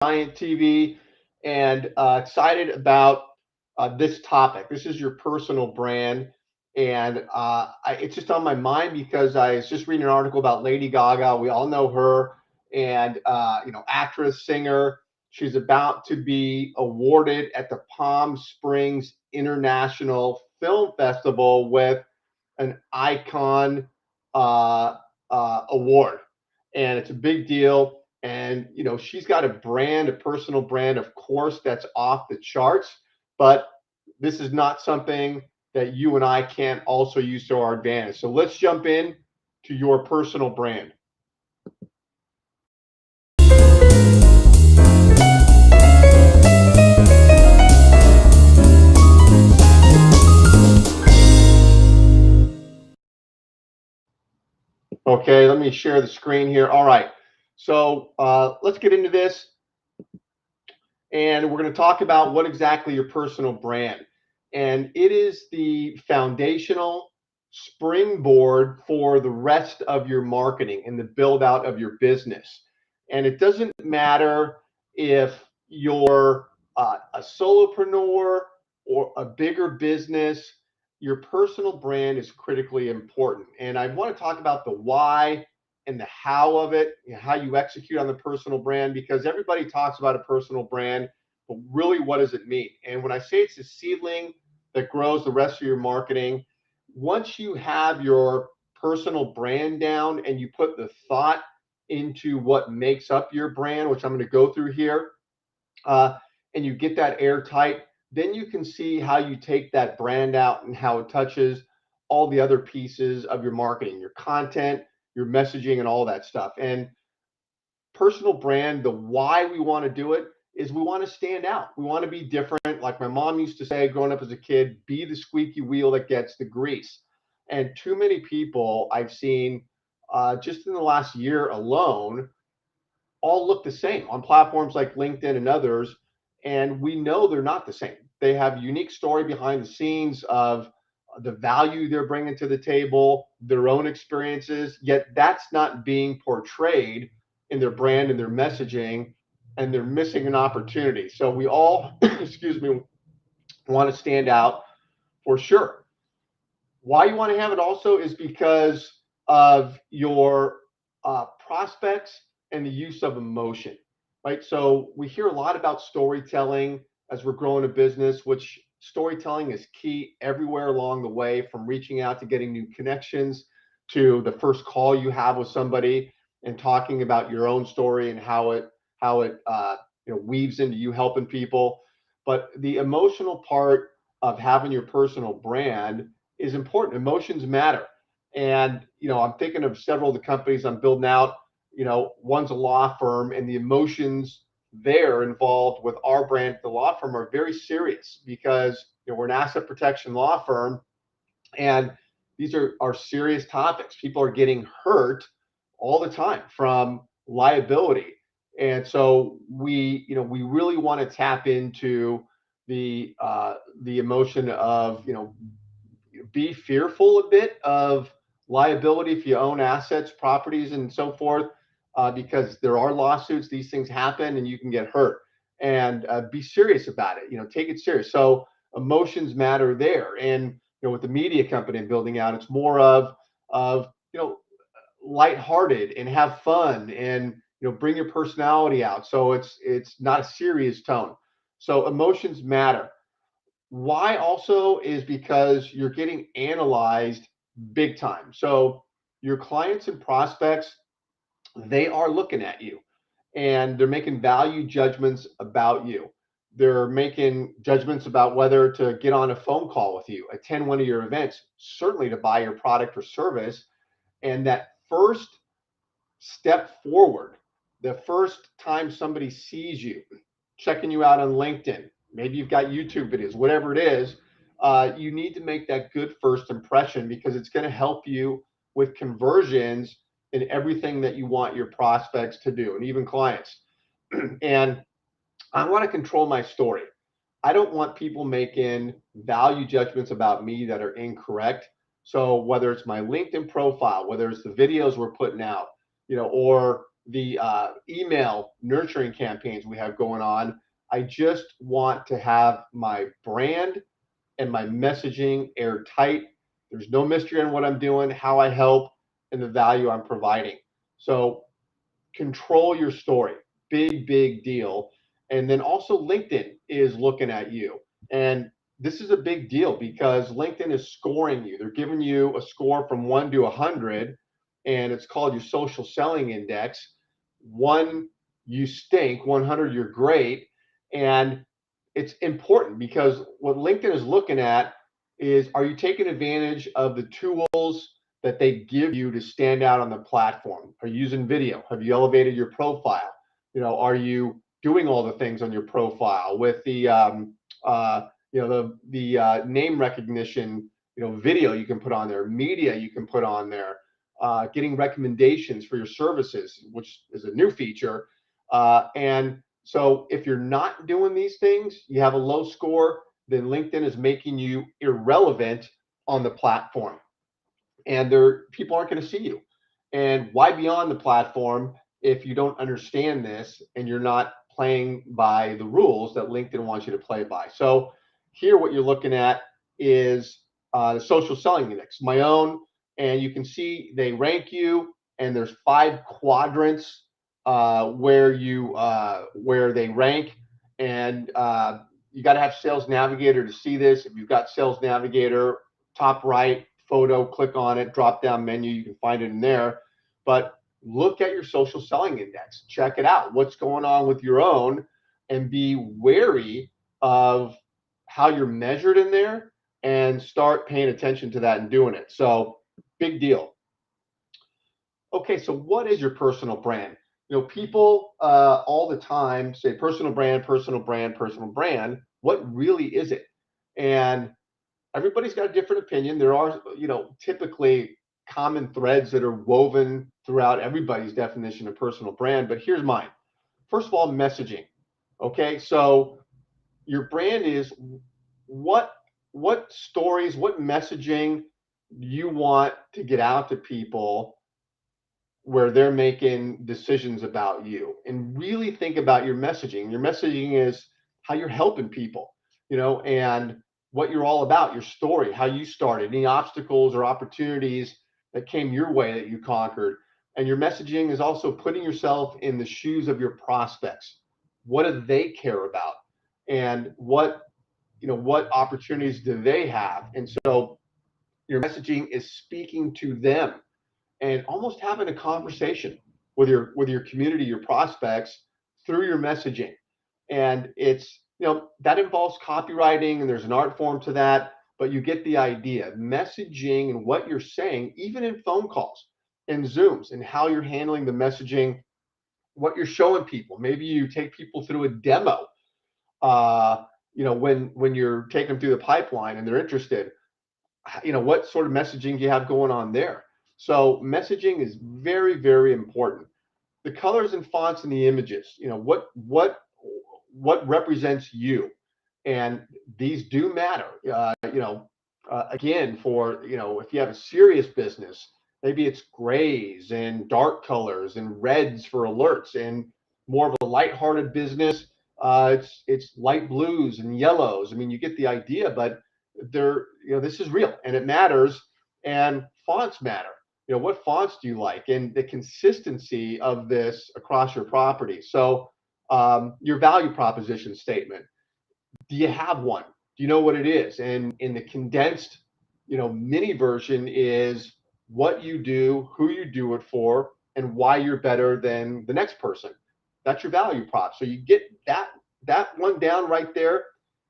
Giant TV, and excited about this topic. This is your personal brand, and it's just on my mind because I was just reading an article about Lady Gaga. We all know her, and actress, singer. She's about to be awarded at the Palm Springs International Film Festival with an icon uh, award, and it's a big deal. And she's got a brand, a personal brand, of course, that's off the charts. But this is not something that you and I can't also use to our advantage. So let's jump in to your personal brand. Okay, let me share the screen here. All right. So let's get into this. And we're going to talk about what exactly your personal brand. And it is the foundational springboard for the rest of your marketing and the build out of your business. And it doesn't matter if you're a solopreneur or a bigger business, your personal brand is critically important. And I want to talk about the why and the how of it, how you execute on the personal brand, because everybody talks about a personal brand, but really, what does it mean? And when I say it's a seedling that grows the rest of your marketing, once you have your personal brand down and you put the thought into what makes up your brand, which I'm going to go through here, and you get that airtight, then you can see how you take that brand out and how it touches all the other pieces of your marketing, your content, your messaging, and all that stuff. And personal brand, the why we want to do it is we want to stand out. We want to be different. Like my mom used to say growing up as a kid, be the squeaky wheel that gets the grease. And too many people I've seen just in the last year alone all look the same on platforms like LinkedIn and others. And we know they're not the same. They have a unique story behind the scenes of the value they're bringing to the table, their own experiences, yet that's not being portrayed in their brand and their messaging, and they're missing an opportunity. So we all, excuse me, want to stand out for sure. Why you want to have it also is because of your prospects and the use of emotion, right? So we hear a lot about storytelling as we're growing a business, which storytelling is key everywhere along the way, from reaching out to getting new connections to the first call you have with somebody and talking about your own story and how it weaves into you helping people. But the emotional part of having your personal brand is important. Emotions matter. And, I'm thinking of several of the companies I'm building out. One's a law firm, and the emotions there involved with our brand at the law firm are very serious because we're an asset protection law firm, and these are serious topics. People are getting hurt all the time from liability. And so we really want to tap into the emotion of be fearful a bit of liability if you own assets, properties, and so forth, because there are lawsuits. These things happen, and you can get hurt. And be serious about it. Take it serious. So emotions matter there. And with the media company I'm building out, it's more of lighthearted and have fun and bring your personality out. So it's not a serious tone. So emotions matter. Why also is because you're getting analyzed big time. So your clients and prospects, they are looking at you and they're making value judgments about you. They're making judgments about whether to get on a phone call with you, attend one of your events, certainly to buy your product or service. And that first step forward, the first time somebody sees you, checking you out on LinkedIn, maybe you've got YouTube videos, whatever it is, you need to make that good first impression because it's going to help you with conversions in everything that you want your prospects to do, and even clients. And I want to control my story. I don't want people making value judgments about me that are incorrect. So whether it's my LinkedIn profile, whether it's the videos we're putting out, or the email nurturing campaigns we have going on. I just want to have my brand and my messaging airtight. There's no mystery on what I'm doing, how I help, and the value I'm providing. So control your story. Big deal. And then also LinkedIn is looking at you. And this is a big deal because LinkedIn is scoring you. They're giving you a score from 1 to 100, and it's called your social selling index. 1, you stink. 100, you're great. And it's important because what LinkedIn is looking at is, are you taking advantage of the tools that they give you to stand out on the platform? Are you using video? Have you elevated your profile? Are you doing all the things on your profile with the name recognition, video you can put on there, media you can put on there, getting recommendations for your services, which is a new feature. And so if you're not doing these things, you have a low score, then LinkedIn is making you irrelevant on the platform, and people aren't going to see you. And why be on the platform if you don't understand this and you're not playing by the rules that LinkedIn wants you to play by? So here, what you're looking at is the social selling index, my own, and you can see they rank you, and there's 5 quadrants where they rank, and you got to have Sales Navigator to see this. If you've got Sales Navigator, top right photo, click on it, drop down menu, you can find it in there. But look at your social selling index, check it out, what's going on with your own, and be wary of how you're measured in there, and start paying attention to that and doing it. So big deal. Okay, so what is your personal brand? People all the time say personal brand, personal brand, personal brand. What really is it? And everybody's got a different opinion. There are, typically common threads that are woven throughout everybody's definition of personal brand, but here's mine. First of all, messaging. Okay, so your brand is what stories, what messaging you want to get out to people where they're making decisions about you, and really think about your messaging. Your messaging is how you're helping people, and what you're all about, your story, how you started, any obstacles or opportunities that came your way that you conquered. And your messaging is also putting yourself in the shoes of your prospects. What do they care about? And what opportunities do they have? And so your messaging is speaking to them and almost having a conversation with your community, your prospects, through your messaging. And it's, that involves copywriting, and there's an art form to that, but you get the idea. Messaging and what you're saying, even in phone calls and Zooms, and how you're handling the messaging, what you're showing people. Maybe you take people through a demo, when you're taking them through the pipeline and they're interested. What sort of messaging do you have going on there? So messaging is very important. The colors and fonts and the images, what represents you, and these do matter. Again, for if you have a serious business, maybe it's grays and dark colors and reds for alerts, and more of a lighthearted business, it's light blues and yellows. I mean, you get the idea, but this is real and it matters, and fonts matter. What fonts do you like, and the consistency of this across your property. So your value proposition statement, do you have one? Do you know what it is? And in the condensed, mini version is what you do, who you do it for, and why you're better than the next person. That's your value prop. So you get that one down right there,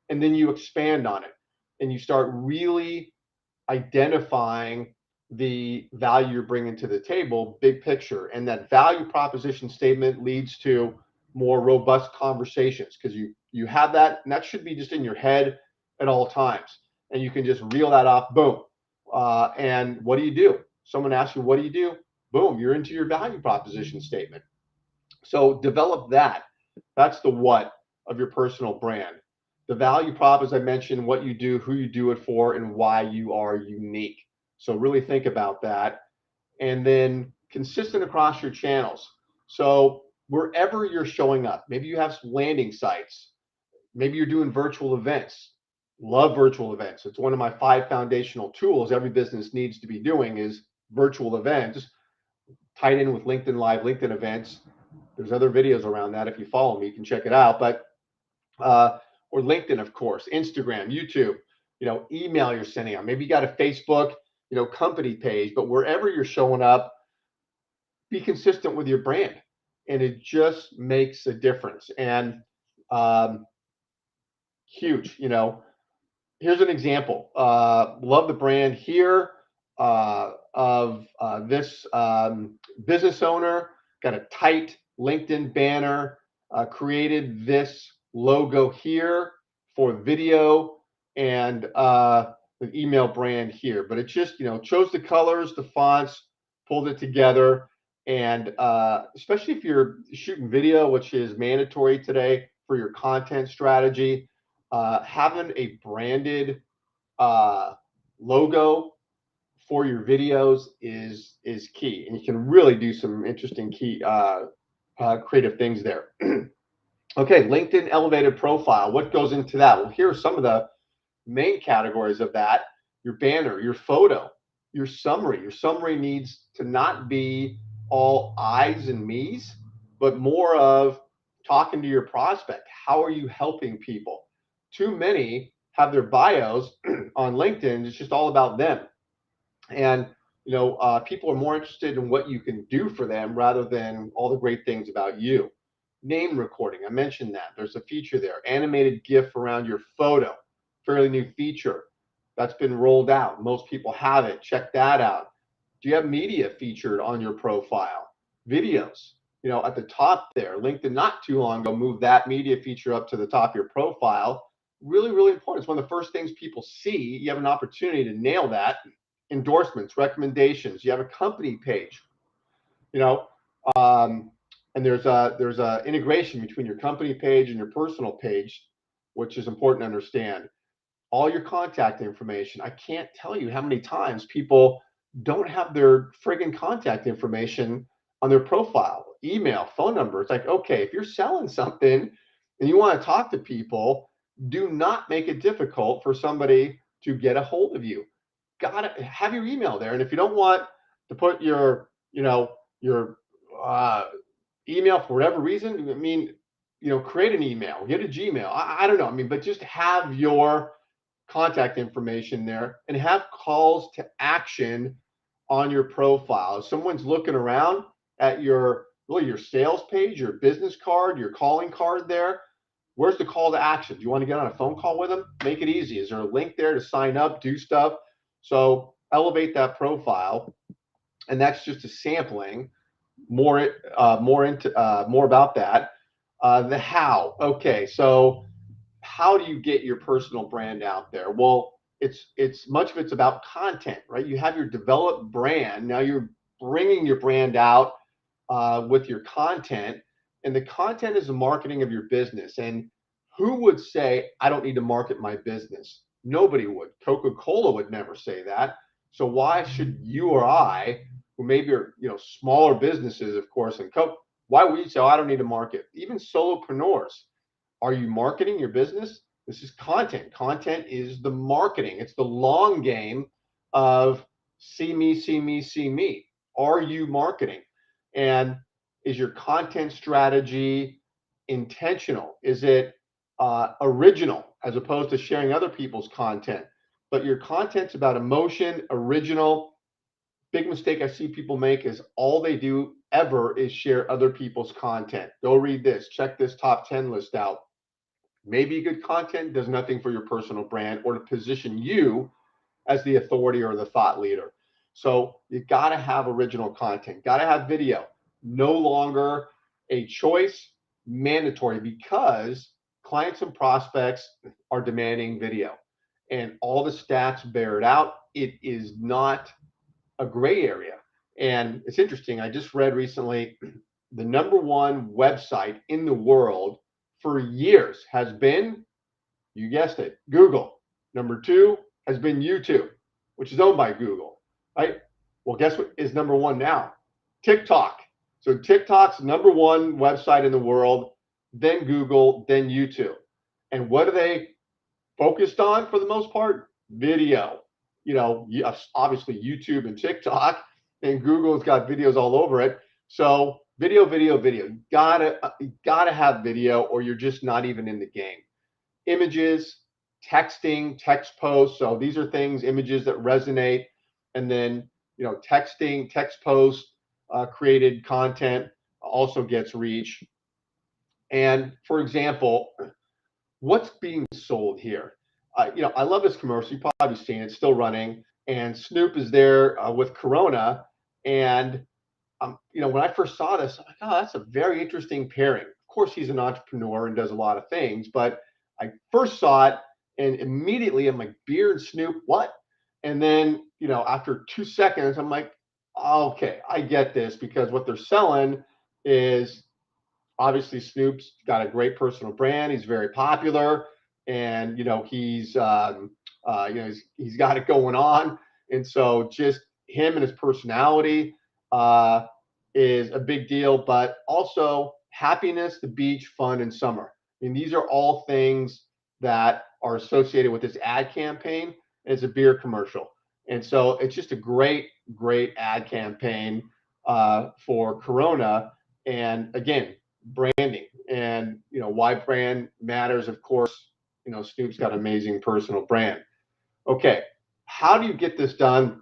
and then you expand on it, and you start really identifying the value you're bringing to the table, big picture. And that value proposition statement leads to more robust conversations, because you have that, and that should be just in your head at all times, and you can just reel that off. Boom. And what do you do? Someone asks you, what do you do? Boom, you're into your value proposition statement. So develop that. That's the what of your personal brand. The value prop, as I mentioned, what you do, who you do it for, and why you are unique. So really think about that. And then consistent across your channels. So wherever you're showing up, maybe you have some landing sites, maybe you're doing virtual events. Love virtual events. It's one of my 5 foundational tools every business needs to be doing is virtual events tied in with LinkedIn Live, LinkedIn events. There's other videos around that. If you follow me, you can check it out. But or LinkedIn, of course, Instagram, YouTube, email you're sending out. Maybe you got a Facebook, company page, but wherever you're showing up, be consistent with your brand, and it just makes a difference. And um, huge, here's an example. Love the brand here of this business owner. Got a tight LinkedIn banner. Created this logo here for video and the email brand here. But it just chose the colors, the fonts, pulled it together, and especially if you're shooting video, which is mandatory today for your content strategy, having a branded uh, logo for your videos is key, and you can really do some interesting key creative things there. Okay, LinkedIn elevated profile. What goes into that? Well, here are some of the main categories of that. Your banner, your photo, your summary. Your summary needs to not be all I's and me's, but more of talking to your prospect. How are you helping people? Too many have their bios on LinkedIn. It's just all about them. And people are more interested in what you can do for them rather than all the great things about you. Name recording, I mentioned that. There's a feature there. Animated GIF around your photo, fairly new feature. That's been rolled out. Most people have it. Check that out. Do you have media featured on your profile? Videos, at the top there. LinkedIn not too long ago moved that media feature up to the top of your profile. Really, really important. It's one of the first things people see. You have an opportunity to nail that. Endorsements, recommendations. You have a company page, you know, um, and there's a integration between your company page and your personal page, which is important to understand. All your contact information. I can't tell you how many times people don't have their friggin' contact information on their profile, email, phone number. It's like, okay, if you're selling something and you want to talk to people, do not make it difficult for somebody to get a hold of you. Gotta have your email there. And if you don't want to put your uh, email for whatever reason, I mean, create an email, get a Gmail. I don't know. I mean, but just have your contact information there and have calls to action on your profile. If someone's looking around at your sales page, your business card, your calling card there, where's the call to action? Do you want to get on a phone call with them? Make it easy. Is there a link there to sign up, do stuff? So elevate that profile. And that's just a sampling. More about that. The how. Okay, so how do you get your personal brand out there? Well, it's much of it's about content, right? You have your developed brand. Now you're bringing your brand out with your content, and the content is the marketing of your business. And who would say, I don't need to market my business? Nobody would. Coca-Cola would never say that. So why should you or I, who maybe are smaller businesses, of course, and Coke, why would you say, oh, I don't need to market? Even solopreneurs, are you marketing your business? This is content. Content is the marketing. It's the long game of see me, see me, see me. Are you marketing? And is your content strategy intentional? Is it original as opposed to sharing other people's content? But your content's about emotion, original. Big mistake I see people make is all they do ever is share other people's content. Go read this, check this top 10 list out. Maybe good content does nothing for your personal brand or to position you as the authority or the thought leader. So you got to have original content, got to have video. No longer a choice, mandatory, because clients and prospects are demanding video. And all the stats bear it out. It is not a gray area. And it's interesting. I just read recently the number one website in the world for years has been, you guessed it, Google. Number two has been YouTube, which is owned by Google, right? Well, guess what is number one now? TikTok. So TikTok's #1 website in the world, then Google, then YouTube. And what are they focused on for the most part? Video. Yes, obviously YouTube and TikTok, and Google's got videos all over it. So video, video, video. You gotta have video, or you're just not even in the game. Images, texting, text posts. So these are things, images that resonate, and then texting, text posts, created content also gets reach. And for example, what's being sold here? I love this commercial. You've probably seen it. It's still running, and Snoop is there with Corona. And when I first saw this, I'm like, oh, that's a very interesting pairing. Of course, he's an entrepreneur and does a lot of things, but I first saw it, and immediately I'm like, beer and Snoop, what? And then, after 2 seconds, I'm like, okay, I get this, because what they're selling is, obviously Snoop's got a great personal brand. He's very popular, and he's got it going on. And so just him and his personality uh, is a big deal. But also happiness, the beach, fun, and summer. I mean, these are all things that are associated with this ad campaign. It's a beer commercial, and so it's just a great, great ad campaign for Corona. And again, branding, and why brand matters. Of course, Snoop's got an amazing personal brand. Okay, how do you get this done?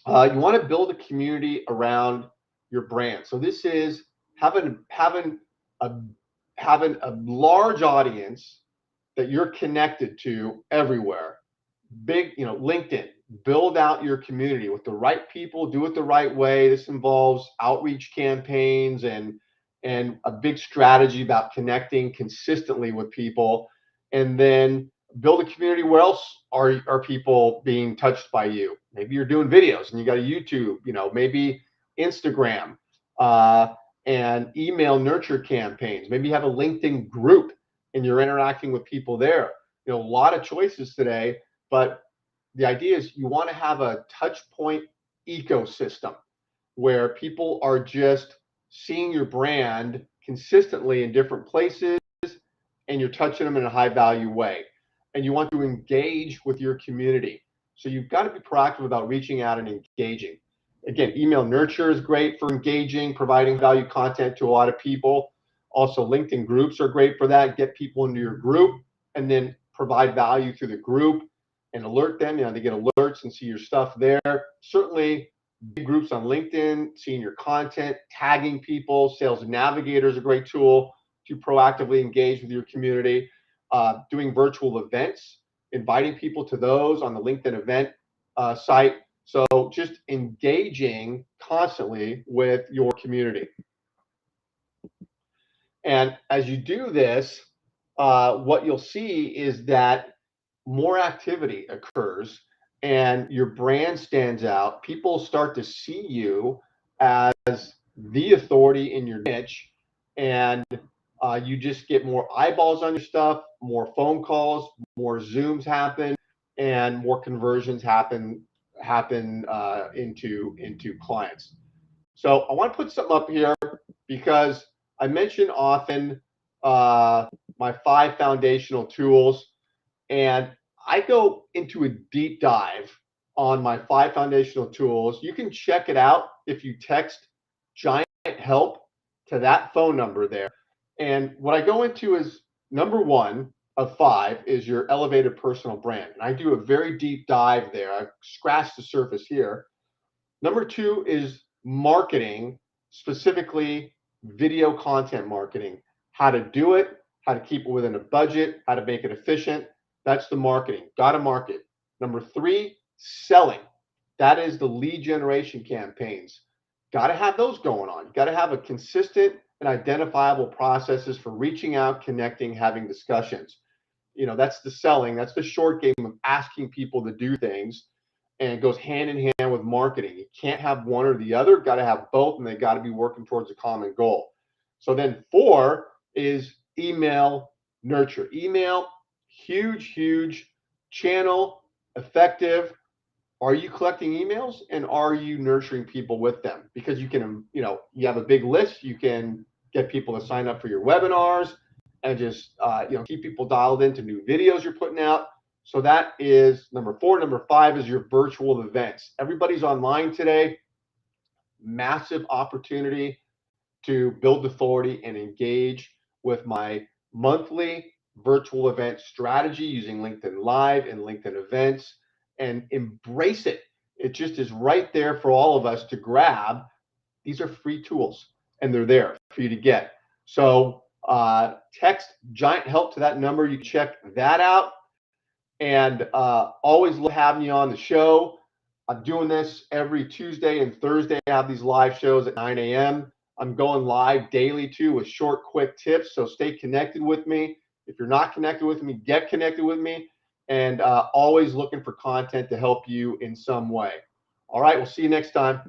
You want to build a community around your brand. So this is a having a large audience that you're connected to everywhere. Big, LinkedIn, build out your community with the right people, do it the right way. This involves outreach campaigns and a big strategy about connecting consistently with people. And then build a community. Where else are people being touched by you? Maybe you're doing videos and you got a YouTube, maybe Instagram, and email nurture campaigns. Maybe you have a LinkedIn group and you're interacting with people there. A lot of choices today, but the idea is you want to have a touch point ecosystem where people are just seeing your brand consistently in different places, and you're touching them in a high value way. And you want to engage with your community. So you've got to be proactive about reaching out and engaging. Again, email nurture is great for engaging, providing value content to a lot of people. Also, LinkedIn groups are great for that. Get people into your group and then provide value through the group and alert them. They get alerts and see your stuff there. Certainly, big groups on LinkedIn, seeing your content, tagging people. Sales Navigator is a great tool to proactively engage with your community. Doing virtual events, inviting people to those on the LinkedIn event site. So just engaging constantly with your community. And as you do this, what you'll see is that more activity occurs and your brand stands out. People start to see you as the authority in your niche, and you just get more eyeballs on your stuff, more phone calls, more Zooms happen, and more conversions happen into clients. So I want to put something up here because I mention often my 5 foundational tools, and I go into a deep dive on my 5 foundational tools. You can check it out if you text Giant Help to that phone number there. And what I go into is #1 of 5 is your elevated personal brand. And I do a very deep dive there. I've scratched the surface here. #2 is marketing, specifically video content marketing. How to do it, how to keep it within a budget, how to make it efficient. That's the marketing. Got to market. #3, selling. That is the lead generation campaigns. Got to have those going on. Got to have a consistent and identifiable processes for reaching out, connecting, having discussions. That's the selling. That's the short game of asking people to do things, and it goes hand in hand with marketing. You can't have one or the other. Got to have both, and they got to be working towards a common goal. So then 4 is email nurture. Email, huge channel, effective, Are you collecting emails and are you nurturing people with them? Because you can, you have a big list. You can get people to sign up for your webinars and just, keep people dialed into new videos you're putting out. So that is number 4. Number 5 is your virtual events. Everybody's online today. Massive opportunity to build authority and engage with my monthly virtual event strategy using LinkedIn Live and LinkedIn Events, and embrace it. It just is right there for all of us to grab. These are free tools and they're there for you to get. So text Giant Help to that number. You can check that out. And always love having you on the show. I'm doing this every Tuesday and Thursday. I have these live shows at 9 a.m. I'm going live daily too with short, quick tips. So stay connected with me. If you're not connected with me, get connected with me. And always looking for content to help you in some way. All right, we'll see you next time.